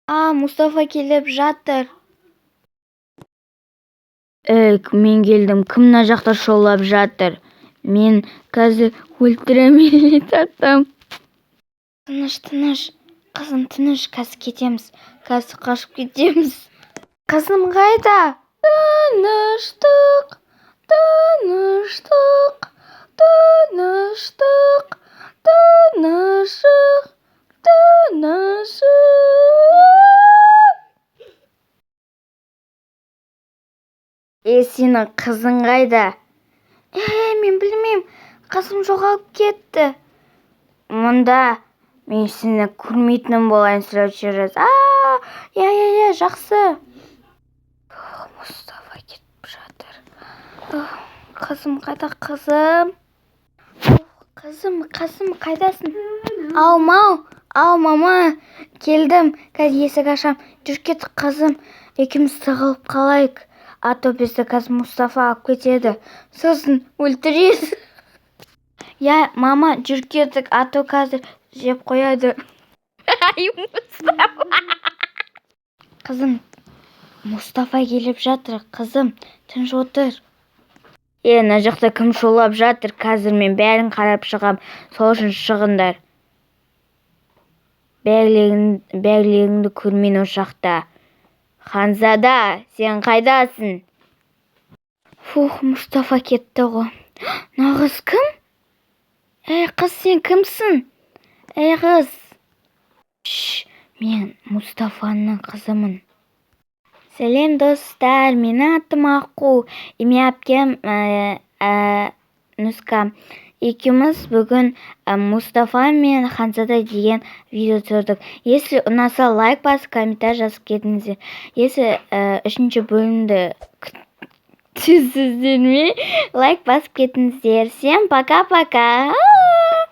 Мұстафа келіп жатыр. Мен келдім. Кім мына жақта шолап жатыр? Мен қазір өлтіремін таптым. Тыныш. Қызым, тыныш. Қазір кетеміз. Қазір қашып кетеміз. Қызым қайда? Тыныштық. Сенің қызың қайда? Мен білмеймін. Қызым жоғалып кетті. Мұнда мен сені көрмейтінім болайын, сұрап. Я, жақсы. Мұстафа кетіп жатыр. Қызым қайда, қызым? Қызым қайдасың? Ау, мама. Келдім. Қазір есік ашам. Жүр кет, қызым. Екеуміз тығылып қалайық. То бізді қазір Мұстафа алып кетеді. Сосын өлтіресіз. Я, мама, жүр кеттік. То қазір жеп қояды. Мұстафа. Қызым, Мұстафа келіп жатыр. Қызым, тыныш отыр. Мына жақта кім шолап жатыр? Қазір мен бәрін қарап шығам. Сол үшін шығыңдар. Бәрлегіңді көрмейін ошақта. Ханзада, сен қайдасың? Мұстафа кетті ғой. Нағыз кім? Қыз, сен кімсің? Қыз. Мен Мұстафаның қызымын. Сәлем, достар. Менің атым Аққу. Еме әпкем Нүска. Екеуміз бүгін Мұстафа мен Ханзада деген видео түсірдік. Если ұнаса, лайк басып, комментарий жазып кетіңіздер. Если үшінші бөлімді күтесіздер ме, лайк басып кетіңіздер. Всем пока-пока.